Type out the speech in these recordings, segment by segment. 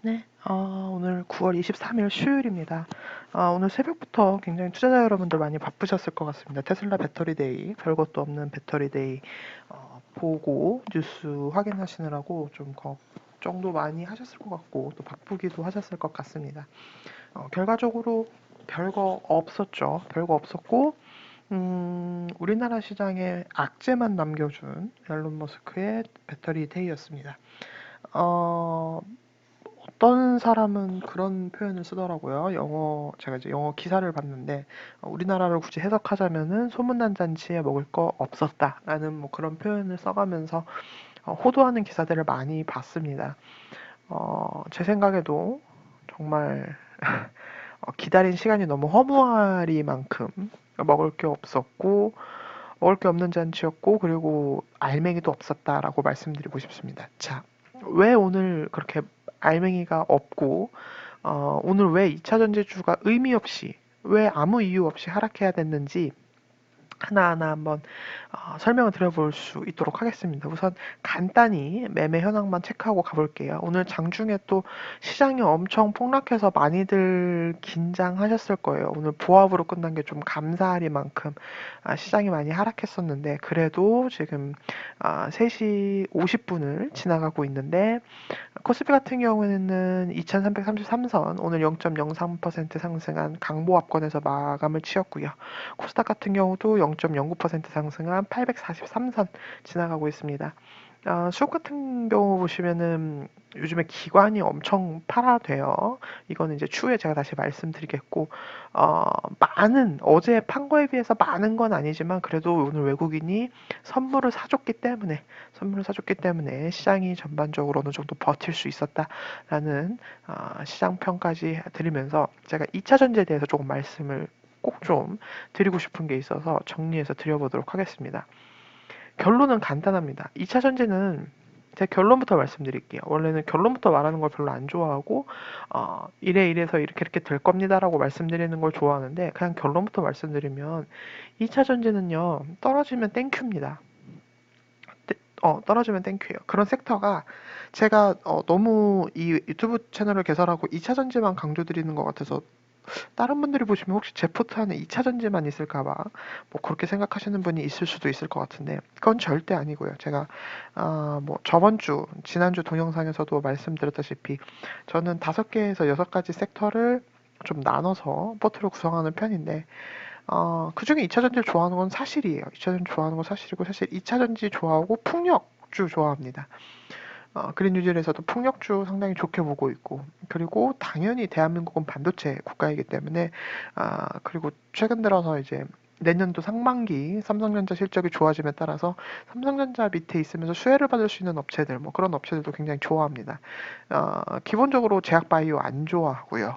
네, 오늘 9월 23일 수요일입니다. 오늘 새벽부터 굉장히 투자자 여러분들 많이 바쁘셨을 것 같습니다. 테슬라 배터리데이, 별것도 없는 배터리데이 보고 뉴스 확인하시느라고 좀 걱정도 많이 하셨을 것 같고 또 바쁘기도 하셨을 것 같습니다. 결과적으로 별거 없었죠. 별거 없었고 우리나라 시장에 악재만 남겨준 앨런 머스크의 배터리 데이였습니다. 어떤 사람은 그런 표현을 쓰더라고요. 제가 이제 영어 기사를 봤는데, 우리나라를 굳이 해석하자면은 소문난 잔치에 먹을 거 없었다라는 뭐 그런 표현을 써가면서 호도하는 기사들을 많이 봤습니다. 제 생각에도 정말 기다린 시간이 너무 허무하리만큼 먹을 게 없었고, 먹을 게 없는 잔치였고, 그리고 알맹이도 없었다라고 말씀드리고 싶습니다. 자, 왜 오늘 그렇게 알맹이가 없고, 오늘 왜 2차 전지주가 의미 없이, 왜 아무 이유 없이 하락해야 됐는지 하나하나 한번 설명을 드려볼 수 있도록 하겠습니다. 우선 간단히 매매 현황만 체크하고 가볼게요. 오늘 장중에 또 시장이 엄청 폭락해서 많이들 긴장하셨을 거예요. 오늘 보합으로 끝난 게 좀 감사하리만큼 시장이 많이 하락했었는데 그래도 지금 3시 50분을 지나가고 있는데 코스피 같은 경우에는 2333선 오늘 0.03% 상승한 강보합권에서 마감을 치었고요. 코스닥 같은 경우도 0.09% 상승한 843선 지나가고 있습니다. 수급 같은 경우 보시면은 요즘에 기관이 엄청 팔아돼요. 이거는 이제 추후에 제가 다시 말씀드리겠고, 어제 판 거에 비해서 많은 건 아니지만 그래도 오늘 외국인이 선물을 사줬기 때문에 시장이 전반적으로 어느 정도 버틸 수 있었다라는 시장 평까지 드리면서 제가 2차 전지에 대해서 조금 말씀을 꼭 좀 드리고 싶은 게 있어서 정리해서 드려보도록 하겠습니다. 결론은 간단합니다. 2차 전지는 제 결론부터 말씀드릴게요. 원래는 결론부터 말하는 걸 별로 안 좋아하고 이래서 이렇게 될 겁니다라고 말씀드리는 걸 좋아하는데 그냥 결론부터 말씀드리면 2차 전지는요. 떨어지면 땡큐입니다. 떨어지면 땡큐예요. 그런 섹터가 제가 너무 이 유튜브 채널을 개설하고 2차 전지만 강조드리는 것 같아서 다른 분들이 보시면 혹시 제 포트 안에 2차 전지만 있을까봐 뭐 그렇게 생각하시는 분이 있을 수도 있을 것 같은데 그건 절대 아니고요. 제가 뭐 지난주 동영상에서도 말씀드렸다시피 저는 5개에서 6가지 섹터를 좀 나눠서 포트를 구성하는 편인데 그중에 2차 전지를 좋아하는 건 사실이에요. 2차 전지 좋아하는 건 사실이고 사실 2차 전지 좋아하고 풍력주 좋아합니다. 그린 뉴질에서도 풍력주 상당히 좋게 보고 있고 그리고 당연히 대한민국은 반도체 국가이기 때문에 그리고 최근 들어서 이제 내년도 상반기 삼성전자 실적이 좋아짐에 따라서 삼성전자 밑에 있으면서 수혜를 받을 수 있는 업체들 뭐 그런 업체들도 굉장히 좋아합니다. 기본적으로 제약바이오 안 좋아하고요.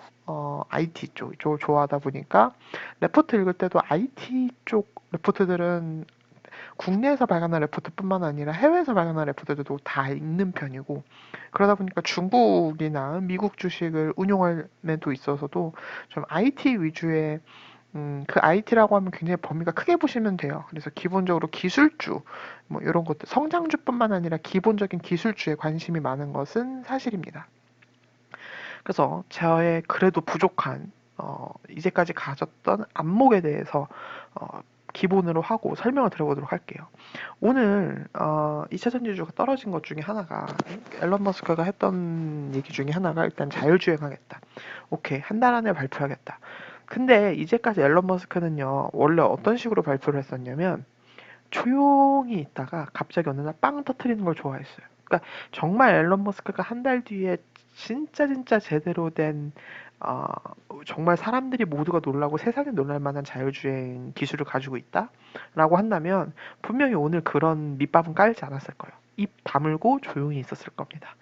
IT 쪽 좋아하다 보니까 레포트 읽을 때도 IT 쪽 레포트들은 국내에서 발간한 레포트뿐만 아니라 해외에서 발간한 레포트들도 다 읽는 편이고 그러다 보니까 중국이나 미국 주식을 운용함에도 있어서도 좀 IT 위주의 그 IT라고 하면 굉장히 범위가 크게 보시면 돼요. 그래서 기본적으로 기술주, 뭐 이런 것들, 성장주뿐만 아니라 기본적인 기술주에 관심이 많은 것은 사실입니다. 그래서 저의 그래도 부족한 이제까지 가졌던 안목에 대해서 기본으로 하고 설명을 드려보도록 할게요. 오늘 2차 전지주가 떨어진 것 중에 하나가 앨런 머스크가 했던 얘기 중에 하나가 일단 자율주행하겠다. 오케이, 한 달 안에 발표하겠다. 근데 이제까지 앨런 머스크는요, 원래 어떤 식으로 발표를 했었냐면 조용히 있다가 갑자기 어느 날 빵 터트리는 걸 좋아했어요. 그러니까 정말 앨런 머스크가 한 달 뒤에 진짜 제대로 된 어, 정말 사람들이 모두가 놀라고 세상이 놀랄 만한 자율주행 기술을 가지고 있다라고 한다면 분명히 오늘 그런 밑밥은 깔지 않았을 거예요. 입 다물고 조용히 있었을 겁니다.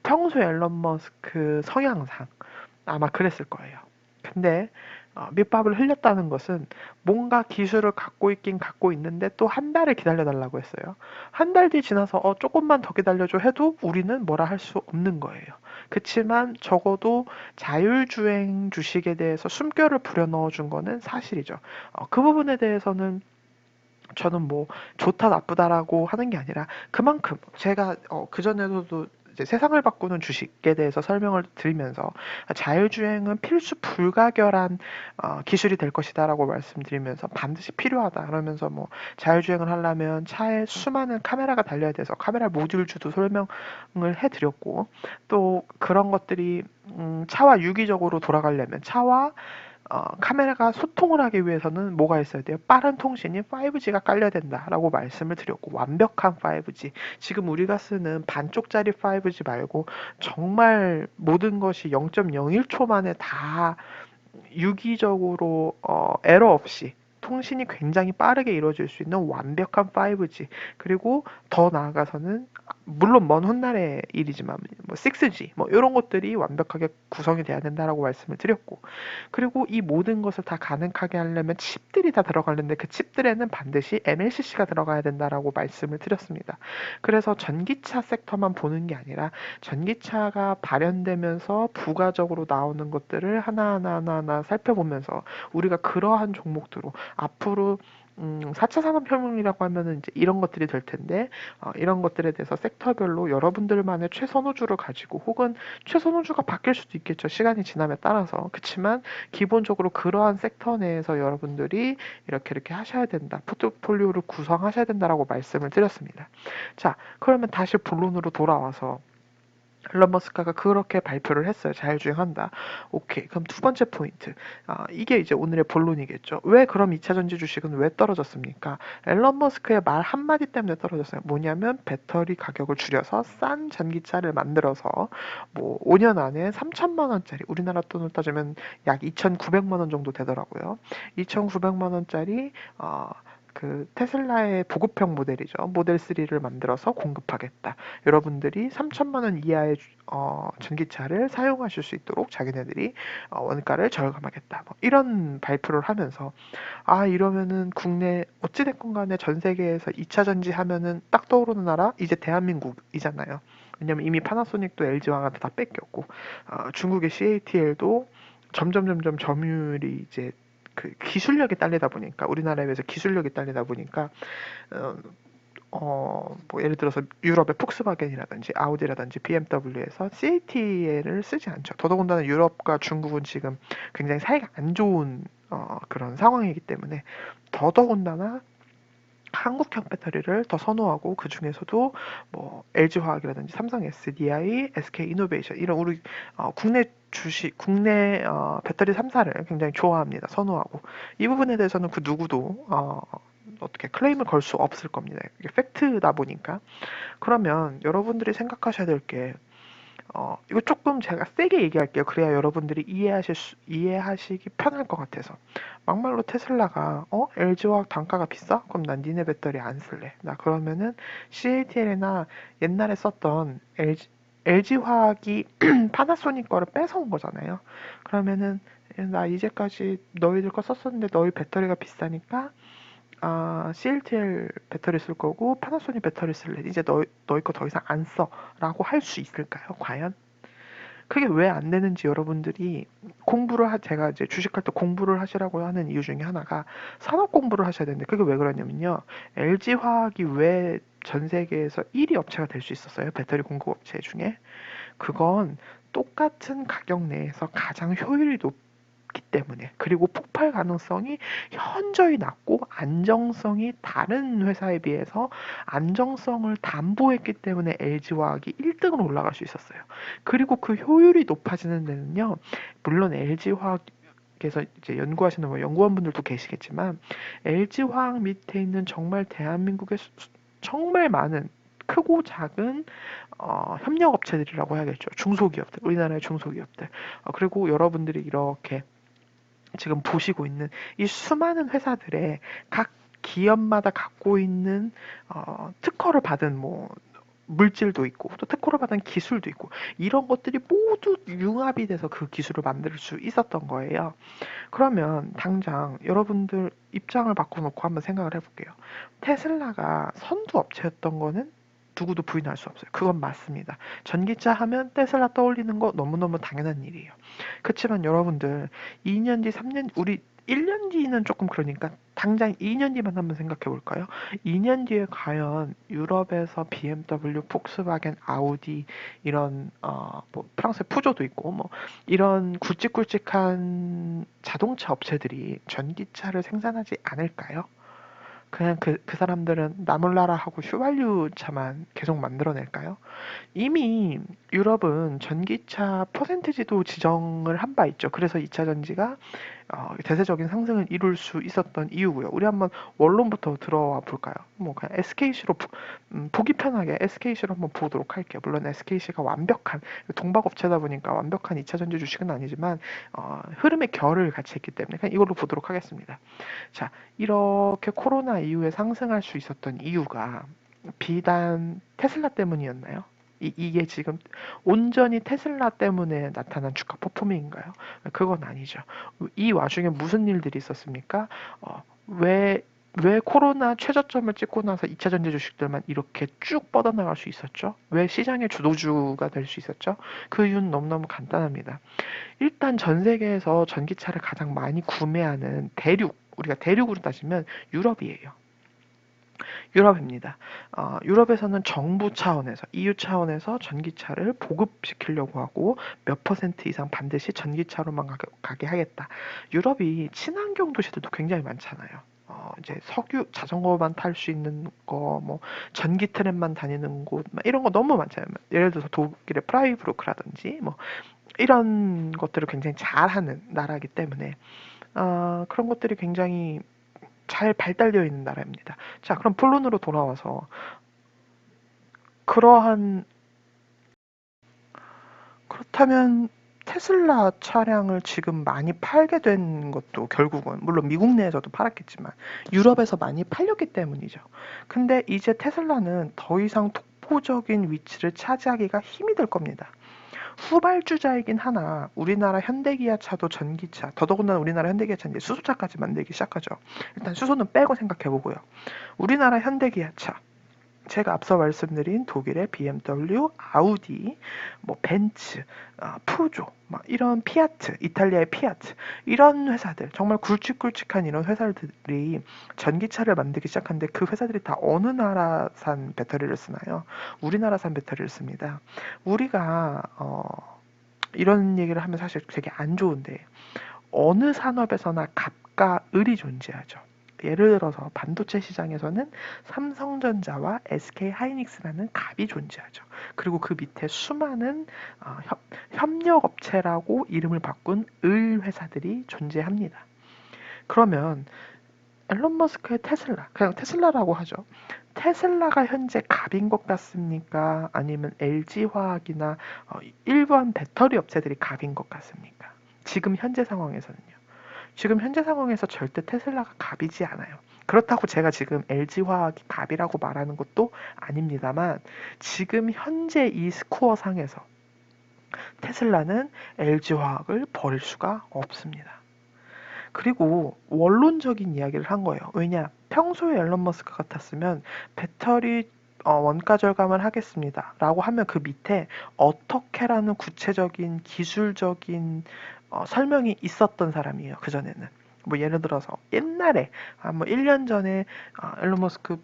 평소 앨런 머스크 성향상 아마 그랬을 거예요. 근데 밑밥을 흘렸다는 것은 뭔가 기술을 갖고 있긴 갖고 있는데 또 한 달을 기다려달라고 했어요. 한 달 뒤 지나서 조금만 더 기다려줘 해도 우리는 뭐라 할 수 없는 거예요. 그치만 적어도 자율주행 주식에 대해서 숨결을 부려넣어 준 거는 사실이죠. 그 부분에 대해서는 저는 뭐 좋다 나쁘다라고 하는 게 아니라 그만큼 제가 그전에도 이제 세상을 바꾸는 주식에 대해서 설명을 드리면서 자율주행은 필수 불가결한 기술이 될 것이다라고 말씀드리면서 반드시 필요하다 그러면서 뭐 자율주행을 하려면 차에 수많은 카메라가 달려야 돼서 카메라 모듈주도 설명을 해드렸고 또 그런 것들이 차와 유기적으로 돌아가려면 차와 카메라가 소통을 하기 위해서는 뭐가 있어야 돼요? 빠른 통신이 5G가 깔려야 된다라고 말씀을 드렸고 완벽한 5G. 지금 우리가 쓰는 반쪽짜리 5G 말고 정말 모든 것이 0.01초 만에 다 유기적으로 에러 없이 통신이 굉장히 빠르게 이루어질 수 있는 완벽한 5G 그리고 더 나아가서는 물론 먼 훗날의 일이지만 뭐 6G 뭐 이런 것들이 완벽하게 구성이 돼야 된다라고 말씀을 드렸고 그리고 이 모든 것을 다 가능하게 하려면 칩들이 다 들어가는데 그 칩들에는 반드시 MLCC가 들어가야 된다라고 말씀을 드렸습니다. 그래서 전기차 섹터만 보는 게 아니라 전기차가 발현되면서 부가적으로 나오는 것들을 하나하나 살펴보면서 우리가 그러한 종목들로 앞으로 4차 산업혁명이라고 하면은 이제 이런 것들이 될 텐데 이런 것들에 대해서 섹터별로 여러분들만의 최선호주를 가지고 혹은 최선호주가 바뀔 수도 있겠죠. 시간이 지남에 따라서. 그렇지만 기본적으로 그러한 섹터 내에서 여러분들이 이렇게 하셔야 된다. 포트폴리오를 구성하셔야 된다라고 말씀을 드렸습니다. 자, 그러면 다시 본론으로 돌아와서 일론 머스크가 그렇게 발표를 했어요. 자율주행한다. 오케이. 그럼 두 번째 포인트. 이게 이제 오늘의 본론이겠죠. 왜 그럼 2차 전지 주식은 왜 떨어졌습니까? 일론 머스크의 말 한마디 때문에 떨어졌어요. 뭐냐면 배터리 가격을 줄여서 싼 전기차를 만들어서 뭐 5년 안에 3천만 원짜리 우리나라 돈을 따지면 약 2,900만 원 정도 되더라고요. 2,900만 원짜리 그 테슬라의 보급형 모델이죠. 모델 3를 만들어서 공급하겠다. 여러분들이 3천만 원 이하의 전기차를 사용하실 수 있도록 자기네들이 원가를 절감하겠다. 뭐 이런 발표를 하면서 이러면은 국내 어찌됐건 간에 전 세계에서 2차 전지 하면은 딱 떠오르는 나라 이제 대한민국이잖아요. 왜냐면 이미 파나소닉도 LG화학한테 다 뺏겼고 중국의 CATL도 점점 점유율이 이제 그 기술력이 딸리다 보니까 우리나라에 비해서 기술력이 딸리다 보니까 뭐 예를 들어서 유럽의 폭스바겐이라든지 아우디라든지 BMW에서 CATL을 쓰지 않죠. 더더군다나 유럽과 중국은 지금 굉장히 사이가 안 좋은 그런 상황이기 때문에 더더군다나 한국형 배터리를 더 선호하고 그 중에서도 뭐 LG화학이라든지 삼성 SDI, SK이노베이션 이런 우리 국내 배터리 3사를 굉장히 좋아합니다. 선호하고 이 부분에 대해서는 그 누구도 어떻게 클레임을 걸 수 없을 겁니다. 이게 팩트다 보니까 그러면 여러분들이 생각하셔야 될게 이거 조금 제가 세게 얘기할게요. 그래야 여러분들이 이해하시기 편할 것 같아서. 막말로 테슬라가, LG화학 단가가 비싸? 그럼 난 니네 배터리 안 쓸래. 나 그러면은 CATL이나 옛날에 썼던 LG화학이 파나소닉 거를 뺏어온 거잖아요. 그러면은 나 이제까지 너희들 거 썼었는데 너희 배터리가 비싸니까 CATL 배터리 쓸 거고 파나소닉 배터리 쓸래. 이제 너희 거 더 이상 안 써. 라고 할 수 있을까요? 과연? 그게 왜 안 되는지 여러분들이 제가 이제 주식할 때 공부를 하시라고 하는 이유 중에 하나가 산업 공부를 하셔야 되는데 그게 왜 그러냐면요. LG화학이 왜 전 세계에서 1위 업체가 될 수 있었어요? 배터리 공급 업체 중에. 그건 똑같은 가격 내에서 가장 효율이 높기 때문에 그리고 폭발 가능성이 현저히 낮고 안정성이 다른 회사에 비해서 안정성을 담보했기 때문에 LG화학이 1등으로 올라갈 수 있었어요. 그리고 그 효율이 높아지는 데는요. 물론 LG화학에서 이제 연구하시는 뭐 연구원분들도 계시겠지만 LG화학 밑에 있는 정말 대한민국의 정말 많은 크고 작은 협력업체들이라고 해야겠죠. 중소기업들, 우리나라의 중소기업들. 그리고 여러분들이 이렇게 지금 보시고 있는 이 수많은 회사들의 각 기업마다 갖고 있는 특허를 받은 뭐 물질도 있고 또 특허를 받은 기술도 있고 이런 것들이 모두 융합이 돼서 그 기술을 만들 수 있었던 거예요. 그러면 당장 여러분들 입장을 바꿔놓고 한번 생각을 해볼게요. 테슬라가 선두 업체였던 거는 누구도 부인할 수 없어요. 그건 맞습니다. 전기차 하면 테슬라 떠올리는 거 너무너무 당연한 일이에요. 그렇지만 여러분들 2년 뒤, 3년 우리 1년 뒤는 조금 그러니까 당장 2년 뒤만 한번 생각해 볼까요? 2년 뒤에 과연 유럽에서 BMW, 폭스바겐, 아우디 이런 뭐 프랑스의 푸조도 있고 뭐 이런 굵직굵직한 자동차 업체들이 전기차를 생산하지 않을까요? 그냥 그 사람들은 나몰라라 하고 휘발유 차만 계속 만들어낼까요? 이미 유럽은 전기차 퍼센티지도 지정을 한 바 있죠. 그래서 2차 전지가 대세적인 상승을 이룰 수 있었던 이유고요. 우리 한번 원론부터 들어와 볼까요? 뭐 그냥 SKC로 보기 편하게 SKC로 한번 보도록 할게요. 물론 SKC가 완벽한 동박업체다 보니까 완벽한 2차 전지 주식은 아니지만 흐름의 결을 같이 했기 때문에 그냥 이걸로 보도록 하겠습니다. 자, 이렇게 코로나 이후에 상승할 수 있었던 이유가 비단 테슬라 때문이었나요? 이게 지금 온전히 테슬라 때문에 나타난 주가 퍼포밍인가요? 그건 아니죠. 이 와중에 무슨 일들이 있었습니까? 왜 코로나 최저점을 찍고 나서 2차 전지 주식들만 이렇게 쭉 뻗어나갈 수 있었죠? 왜 시장의 주도주가 될 수 있었죠? 그 이유는 너무너무 간단합니다. 일단 전 세계에서 전기차를 가장 많이 구매하는 우리가 대륙으로 따지면 유럽이에요. 유럽입니다. 유럽에서는 정부 차원에서, EU 차원에서 전기차를 보급시키려고 하고 몇 퍼센트 이상 반드시 전기차로만 가게 하겠다. 유럽이 친환경 도시들도 굉장히 많잖아요. 이제 석유, 자전거만 탈 수 있는 거, 뭐, 전기 트램만 다니는 곳, 이런 거 너무 많잖아요. 예를 들어서 독일의 프라이부르크라든지, 뭐, 이런 것들을 굉장히 잘하는 나라이기 때문에, 그런 것들이 굉장히 잘 발달되어 있는 나라입니다. 자, 그럼 본론으로 돌아와서 그러한 그렇다면 테슬라 차량을 지금 많이 팔게 된 것도 결국은 물론 미국 내에서도 팔았겠지만 유럽에서 많이 팔렸기 때문이죠. 근데 이제 테슬라는 더 이상 독보적인 위치를 차지하기가 힘이 들 겁니다. 후발주자이긴 하나 우리나라 현대기아차도 전기차, 더더군다나 우리나라 현대기아차는 이제 수소차까지 만들기 시작하죠. 일단 수소는 빼고 생각해 보고요. 우리나라 현대기아차, 제가 앞서 말씀드린 독일의 BMW, 아우디, 뭐 벤츠, 푸조, 막 이런 피아트, 이탈리아의 피아트 이런 회사들 정말 굵직굵직한 이런 회사들이 전기차를 만들기 시작하는데 그 회사들이 다 어느 나라산 배터리를 쓰나요? 우리나라산 배터리를 씁니다. 우리가 이런 얘기를 하면 사실 되게 안 좋은데 어느 산업에서나 갑과 을이 존재하죠. 예를 들어서 반도체 시장에서는 삼성전자와 SK하이닉스라는 갑이 존재하죠. 그리고 그 밑에 수많은 협력업체라고 이름을 바꾼 을 회사들이 존재합니다. 그러면 앨런 머스크의 테슬라, 그냥 테슬라라고 하죠. 테슬라가 현재 갑인 것 같습니까? 아니면 LG화학이나 일반 배터리 업체들이 갑인 것 같습니까? 지금 현재 상황에서는요. 지금 현재 상황에서 절대 테슬라가 갑이지 않아요. 그렇다고 제가 지금 LG화학이 갑이라고 말하는 것도 아닙니다만 지금 현재 이 스코어 상에서 테슬라는 LG화학을 버릴 수가 없습니다. 그리고 원론적인 이야기를 한 거예요. 왜냐? 평소에 앨런 머스크 같았으면 배터리 원가 절감을 하겠습니다. 라고 하면 그 밑에 어떻게라는 구체적인 기술적인 설명이 있었던 사람이에요. 그전에는. 뭐 예를 들어서 옛날에 뭐 1년 전에 앨런 머스크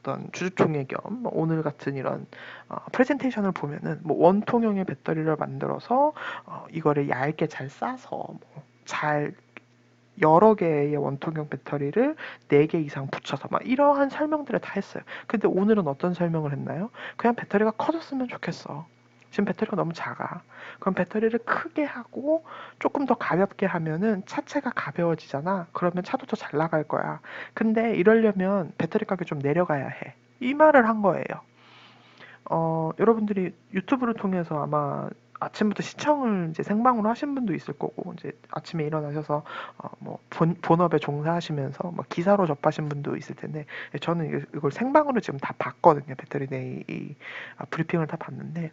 어떤 주주총회 겸 오늘 같은 이런 프레젠테이션을 보면은 뭐 원통형의 배터리를 만들어서 이거를 얇게 잘 싸서 잘 여러 개의 원통형 배터리를 4개 이상 붙여서 막 이러한 설명들을 다 했어요. 근데 오늘은 어떤 설명을 했나요? 그냥 배터리가 커졌으면 좋겠어. 지금 배터리가 너무 작아. 그럼 배터리를 크게 하고 조금 더 가볍게 하면은 차체가 가벼워지잖아. 그러면 차도 더 잘 나갈 거야. 근데 이러려면 배터리 가격이 좀 내려가야 해. 이 말을 한 거예요. 여러분들이 유튜브를 통해서 아마 아침부터 시청을 이제 생방으로 하신 분도 있을 거고, 이제 아침에 일어나셔서, 본업에 종사하시면서 기사로 접하신 분도 있을 텐데, 저는 이걸 생방으로 지금 다 봤거든요. 배터리데이 브리핑을 다 봤는데,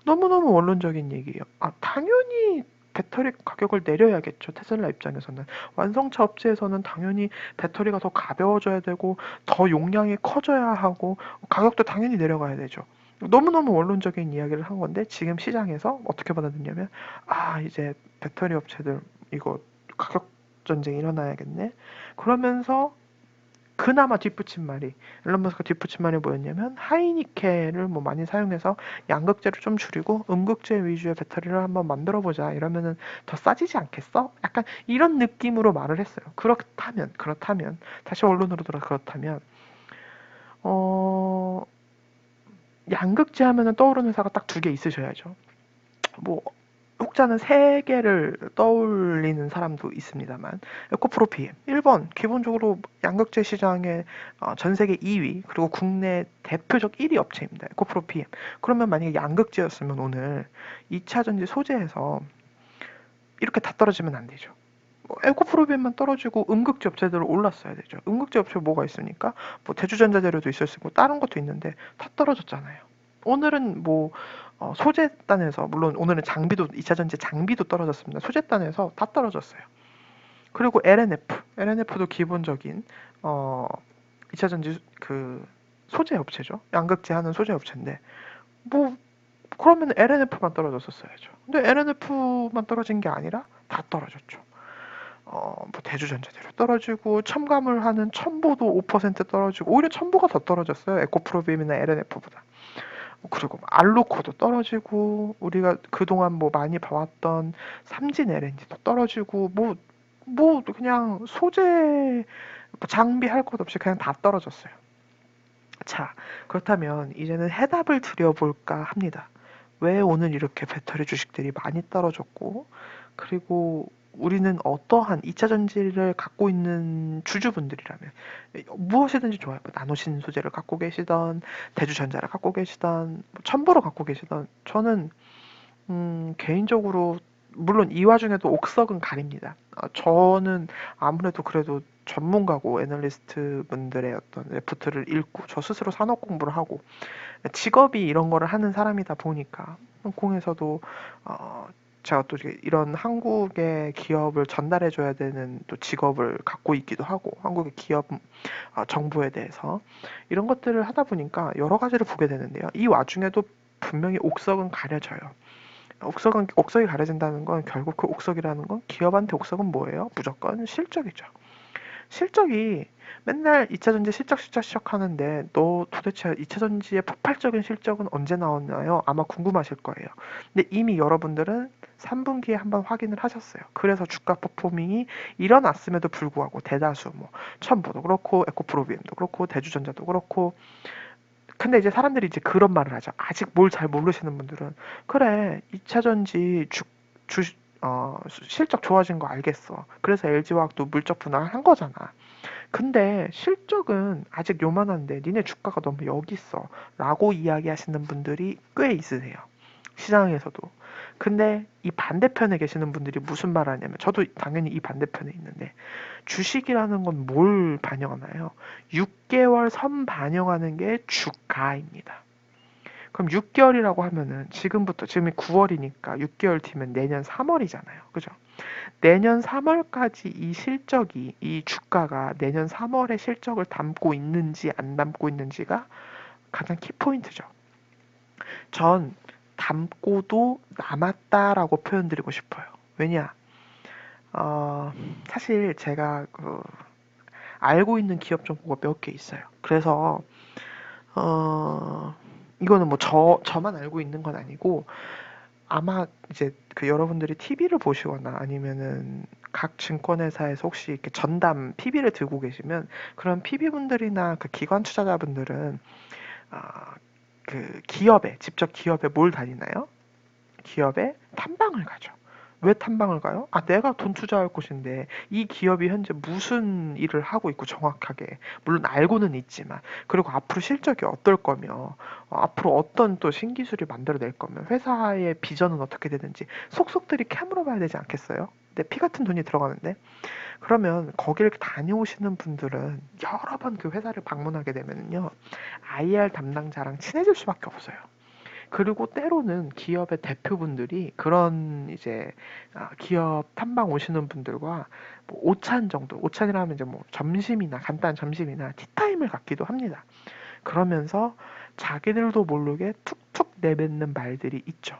너무너무 원론적인 얘기예요. 당연히 배터리 가격을 내려야겠죠. 테슬라 입장에서는. 완성차 업체에서는 당연히 배터리가 더 가벼워져야 되고, 더 용량이 커져야 하고, 가격도 당연히 내려가야 되죠. 너무너무 원론적인 이야기를 한 건데, 지금 시장에서 어떻게 받아들냐면, 이제 배터리 업체들 이거 가격 전쟁이 일어나야겠네. 그러면서 그나마 뒷붙인 말이, 일론 머스크가 뒷붙인 말이 뭐였냐면, 하이니켈을 뭐 많이 사용해서 양극재를 좀 줄이고 음극재 위주의 배터리를 한번 만들어 보자. 이러면은 더 싸지지 않겠어? 약간 이런 느낌으로 말을 했어요. 그렇다면 다시 원론으로 돌아, 그렇다면 어 양극재 하면은 떠오르는 회사가 딱 두 개 있으셔야죠. 뭐 혹자는 세 개를 떠올리는 사람도 있습니다만, 에코프로 PM 1번, 기본적으로 양극재 시장의 전 세계 2위 그리고 국내 대표적 1위 업체입니다. 에코프로 PM. 그러면 만약에 양극재였으면 오늘 2차 전지 소재에서 이렇게 다 떨어지면 안 되죠. 에코프로비엠만 떨어지고 음극재 업체들은 올랐어야 되죠. 음극재 업체 뭐가 있습니까? 뭐 대주전자재료도 있을 수 있고 다른 것도 있는데 다 떨어졌잖아요. 오늘은 뭐 소재단에서, 물론 오늘은 장비도, 2차 전지 장비도 떨어졌습니다. 소재단에서 다 떨어졌어요. 그리고 LNF도 기본적인 2차 전지 그 소재 업체죠. 양극재 하는 소재 업체인데 뭐 그러면 LNF만 떨어졌었어야죠. 근데 LNF만 떨어진 게 아니라 다 떨어졌죠. 뭐 대주전자재료 떨어지고 첨가물 하는 첨보도 5% 떨어지고, 오히려 첨보가 더 떨어졌어요. 에코프로비엠이나 LNF보다. 그리고 알루코도 떨어지고, 우리가 그동안 뭐 많이 봐왔던 삼진 LNG도 떨어지고, 뭐 그냥 소재 장비 할 것 없이 그냥 다 떨어졌어요. 자, 그렇다면 이제는 해답을 드려볼까 합니다. 왜 오늘 이렇게 배터리 주식들이 많이 떨어졌고, 그리고 우리는 어떠한 2차 전지를 갖고 있는 주주분들이라면 무엇이든지 좋아요. 뭐 나노신 소재를 갖고 계시던, 대주전자를 갖고 계시던, 뭐 첨보를 갖고 계시던, 저는 개인적으로 물론 이 와중에도 옥석은 가립니다. 저는 아무래도 그래도 전문가고 애널리스트 분들의 어떤 레포트를 읽고 저 스스로 산업 공부를 하고 직업이 이런 거를 하는 사람이다 보니까 공에서도 어, 제가 또 이런 한국의 기업을 전달해줘야 되는 또 직업을 갖고 있기도 하고, 한국의 기업 정보에 대해서 이런 것들을 하다 보니까 여러 가지를 보게 되는데요. 이 와중에도 분명히 옥석은 가려져요. 옥석이 가려진다는 건, 결국 그 옥석이라는 건, 기업한테 옥석은 뭐예요? 무조건 실적이죠. 실적이 맨날 2차 전지 실적 하는데, 너 도대체 2차 전지의 폭발적인 실적은 언제 나왔나요? 아마 궁금하실 거예요. 근데 이미 여러분들은 3분기에 한번 확인을 하셨어요. 그래서 주가 퍼포밍이 일어났음에도 불구하고 대다수 뭐 첨보도 그렇고 에코프로비엠도 그렇고 대주전자도 그렇고, 근데 이제 사람들이 이제 그런 말을 하죠. 아직 뭘 잘 모르시는 분들은, 그래 2차 전지 주 실적 좋아진 거 알겠어. 그래서 LG화학도 물적 분할한 거잖아. 근데 실적은 아직 요만한데 니네 주가가 너무 여기 있어 라고 이야기하시는 분들이 꽤 있으세요, 시장에서도. 근데 이 반대편에 계시는 분들이 무슨 말을 하냐면, 저도 당연히 이 반대편에 있는데, 주식이라는 건 뭘 반영하나요? 6개월 선 반영하는 게 주가입니다. 그럼 6개월이라고 하면은 지금이 9월이니까 6개월 뒤면 내년 3월이잖아요. 그죠? 내년 3월까지 이 주가가 내년 3월의 실적을 담고 있는지 안 담고 있는지가 가장 키포인트죠. 전 담고도 남았다라고 표현드리고 싶어요. 왜냐? 어, 사실 제가 알고 있는 기업 정보가 몇 개 있어요. 그래서 어, 이거는 뭐 저만 알고 있는 건 아니고, 아마 이제 그 여러분들이 TV를 보시거나 아니면은 각 증권회사에서 혹시 이렇게 전담 PB를 들고 계시면, 그런 PB분들이나 그 기관 투자자분들은 그 직접 기업에 뭘 다니나요? 기업에 탐방을 가죠. 왜 탐방을 가요? 내가 돈 투자할 곳인데 이 기업이 현재 무슨 일을 하고 있고 정확하게, 물론 알고는 있지만, 그리고 앞으로 실적이 어떨 거며, 앞으로 어떤 또 신기술을 만들어낼 거며, 회사의 비전은 어떻게 되는지 속속들이 캐물어 봐야 되지 않겠어요? 근데 피 같은 돈이 들어가는데, 그러면 거기를 다녀오시는 분들은 여러 번 그 회사를 방문하게 되면요, IR 담당자랑 친해질 수밖에 없어요. 그리고 때로는 기업의 대표분들이 그런 이제 기업 탐방 오시는 분들과 뭐 오찬 정도, 오찬이라 하면 이제 뭐 점심이나 간단한 점심이나 티타임을 갖기도 합니다. 그러면서 자기들도 모르게 툭툭 내뱉는 말들이 있죠.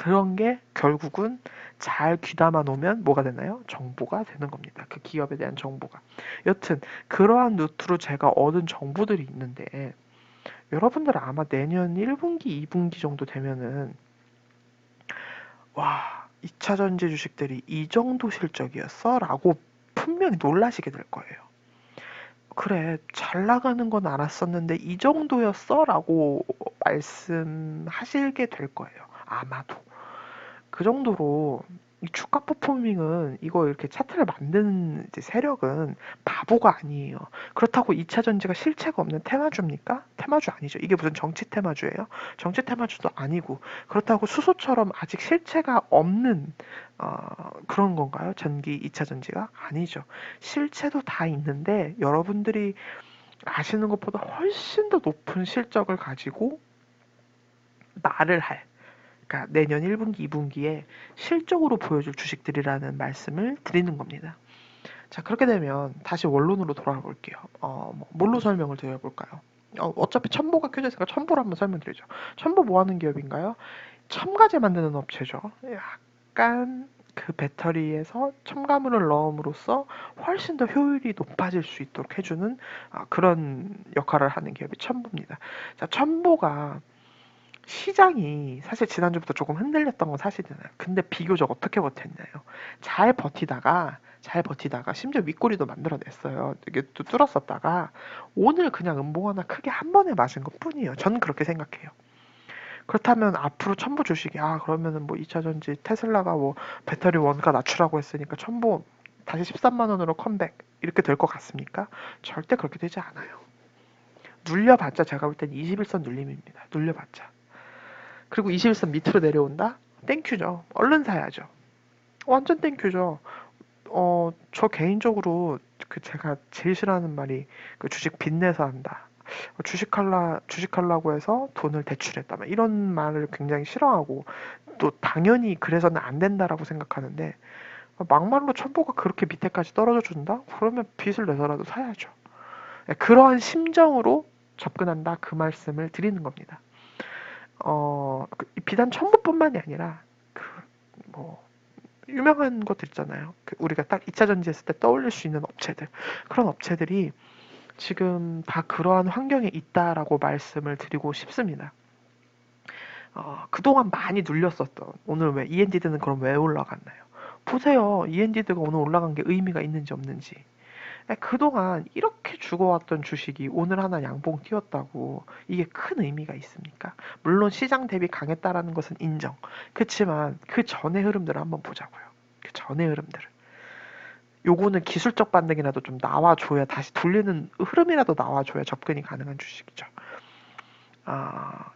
그런 게 결국은 잘 귀담아 놓으면 뭐가 되나요? 정보가 되는 겁니다. 그 기업에 대한 정보가. 여튼 그러한 루트로 제가 얻은 정보들이 있는데 여러분들 아마 내년 1분기, 2분기 정도 되면은 와, 2차 전지 주식들이 이 정도 실적이었어? 라고 분명히 놀라시게 될 거예요. 그래, 잘 나가는 건 알았었는데 이 정도였어? 라고 말씀하시게 될 거예요. 아마도. 그 정도로 이 주가 퍼포밍은 이거 이렇게 차트를 만드는 이제 세력은 바보가 아니에요. 그렇다고 2차 전지가 실체가 없는 테마주입니까? 테마주 아니죠. 이게 무슨 정치 테마주예요? 정치 테마주도 아니고 그렇다고 수소처럼 아직 실체가 없는 그런 건가요? 전기 2차 전지가? 아니죠. 실체도 다 있는데 여러분들이 아시는 것보다 훨씬 더 높은 실적을 가지고 말을 할 그러니까 내년 1분기, 2분기에 실적으로 보여줄 주식들이라는 말씀을 드리는 겁니다. 자, 그렇게 되면 다시 원론으로 돌아가 볼게요. 뭘로 설명을 드려볼까요? 어차피 첨보가 켜져 있으니까 첨보로 한번 설명드리죠. 첨보 뭐 하는 기업인가요? 첨가제 만드는 업체죠. 약간 그 배터리에서 첨가물을 넣음으로써 훨씬 더 효율이 높아질 수 있도록 해주는 그런 역할을 하는 기업이 첨보입니다. 자, 첨보가 시장이 사실 지난주부터 조금 흔들렸던 건 사실이잖아요. 근데 비교적 어떻게 버텼나요? 잘 버티다가 심지어 윗꼬리도 만들어냈어요. 이게 또 뚫었었다가 오늘 그냥 음봉 하나 크게 한 번에 맞은 것 뿐이에요. 저는 그렇게 생각해요. 그렇다면 앞으로 첨보 주식이 그러면은 뭐 2차전지 테슬라가 뭐 배터리 원가 낮추라고 했으니까 첨보 다시 13만 원으로 컴백 이렇게 될 것 같습니까? 절대 그렇게 되지 않아요. 눌려봤자 제가 볼 땐 21선 눌림입니다. 눌려봤자. 그리고 21선 밑으로 내려온다? 땡큐죠. 얼른 사야죠. 완전 땡큐죠. 저 개인적으로 제가 제일 싫어하는 말이 그 주식 빚내서 한다. 주식하려고 해서 돈을 대출했다. 이런 말을 굉장히 싫어하고 또 당연히 그래서는 안 된다라고 생각하는데 막말로 첨보가 그렇게 밑에까지 떨어져 준다? 그러면 빚을 내서라도 사야죠. 그러한 심정으로 접근한다 그 말씀을 드리는 겁니다. 비단 첨보뿐만이 아니라 뭐 유명한 것들 있잖아요. 우리가 딱 2차 전지 했을 때 떠올릴 수 있는 업체들. 그런 업체들이 지금 다 그러한 환경에 있다라고 말씀을 드리고 싶습니다. 그동안 많이 눌렸었던 오늘 왜 END드는 그럼 왜 올라갔나요? 보세요. END드가 오늘 올라간 게 의미가 있는지 없는지. 그동안 이렇게 죽어왔던 주식이 오늘 하나 양봉 띄웠다고 이게 큰 의미가 있습니까? 물론 시장 대비 강했다라는 것은 인정. 그렇지만 그 전의 흐름들을 한번 보자고요. 그 전의 흐름들을. 요거는 기술적 반등이라도 좀 나와줘야 다시 돌리는 흐름이라도 나와줘야 접근이 가능한 주식이죠.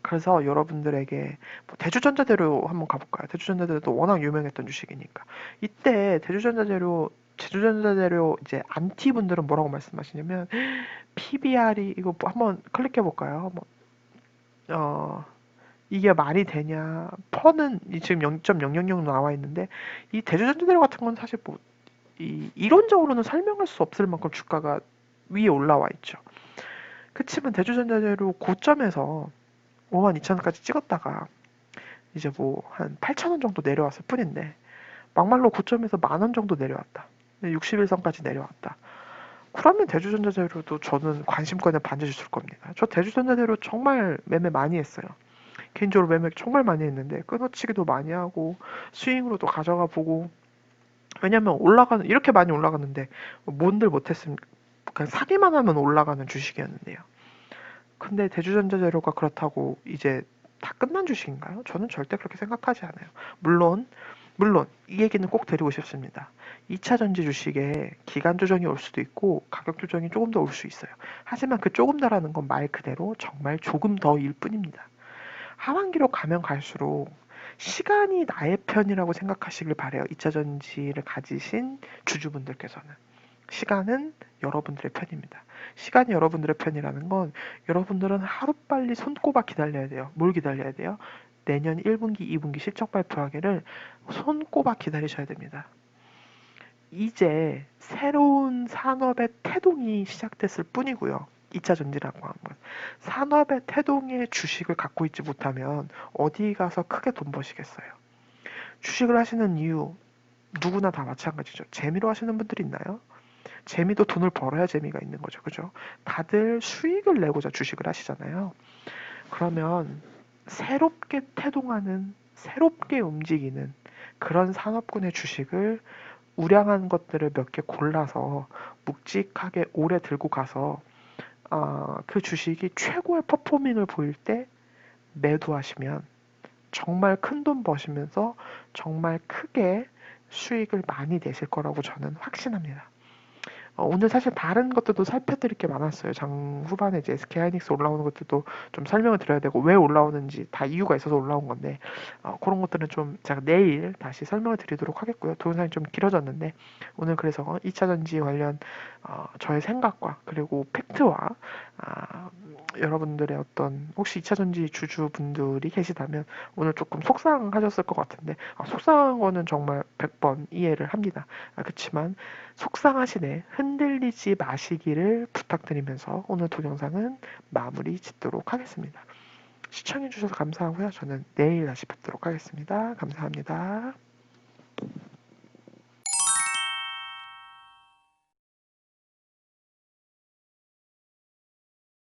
그래서 여러분들에게 뭐 대주전자재료 한번 가볼까요? 대주전자재료도 워낙 유명했던 주식이니까. 이때 제주전자재료 이제 안티 분들은 뭐라고 말씀하시냐면 PBR이 이거 뭐 한번 클릭해 볼까요? 이게 말이 되냐? 퍼는 지금 0.000 나와 있는데 이 대주전자재료 같은 건 사실 뭐 이론적으로는 설명할 수 없을 만큼 주가가 위에 올라와 있죠. 그치만 대주전자재료 고점에서 52,000원까지 찍었다가 이제 뭐 한 8,000원 정도 내려왔을 뿐인데 막말로 고점에서 10,000원 정도 내려왔다. 61선까지 내려왔다. 그러면 대주전자재료도 저는 관심권을 반드시 줄 겁니다. 저 대주전자재료 정말 매매 많이 했어요. 개인적으로 매매 정말 많이 했는데 끊어치기도 많이 하고 스윙으로도 가져가 보고 왜냐면 이렇게 많이 올라갔는데 뭔들 못했습니까? 그냥 사기만 하면 올라가는 주식이었는데요. 근데 대주전자재료가 그렇다고 이제 다 끝난 주식인가요? 저는 절대 그렇게 생각하지 않아요. 물론 이 얘기는 꼭 드리고 싶습니다. 2차 전지 주식에 기간 조정이 올 수도 있고 가격 조정이 조금 더 올 수 있어요. 하지만 그 조금 더라는 건 말 그대로 정말 조금 더일 뿐입니다. 하반기로 가면 갈수록 시간이 나의 편이라고 생각하시길 바래요. 2차 전지를 가지신 주주분들께서는. 시간은 여러분들의 편입니다. 시간이 여러분들의 편이라는 건 여러분들은 하루빨리 손꼽아 기다려야 돼요. 뭘 기다려야 돼요? 내년 1분기, 2분기 실적 발표하기를 손꼽아 기다리셔야 됩니다. 이제 새로운 산업의 태동이 시작됐을 뿐이고요. 2차 전지라고 하는 건. 산업의 태동의 주식을 갖고 있지 못하면 어디 가서 크게 돈 버시겠어요. 주식을 하시는 이유 누구나 다 마찬가지죠. 재미로 하시는 분들이 있나요? 재미도 돈을 벌어야 재미가 있는 거죠. 그죠? 다들 수익을 내고자 주식을 하시잖아요. 그러면 새롭게 태동하는, 새롭게 움직이는 그런 산업군의 주식을 우량한 것들을 몇 개 골라서 묵직하게 오래 들고 가서 그 주식이 최고의 퍼포밍을 보일 때 매도하시면 정말 큰 돈 버시면서 정말 크게 수익을 많이 내실 거라고 저는 확신합니다. 오늘 사실 다른 것들도 살펴드릴 게 많았어요. 장 후반에 이제 SK 하이닉스 올라오는 것들도 좀 설명을 드려야 되고 왜 올라오는지 다 이유가 있어서 올라온 건데 그런 것들은 좀 제가 내일 다시 설명을 드리도록 하겠고요. 동영상이 좀 길어졌는데 오늘 그래서 2차 전지 관련 저의 생각과 그리고 팩트와 여러분들의 어떤 혹시 2차 전지 주주분들이 계시다면 오늘 조금 속상하셨을 것 같은데 속상한 거는 정말 100번 이해를 합니다. 그렇지만 속상하시네 흔들리지 마시기를 부탁드리면서 오늘 동영상은 마무리 짓도록 하겠습니다. 시청해주셔서 감사하고요. 저는 내일 다시 뵙도록 하겠습니다. 감사합니다.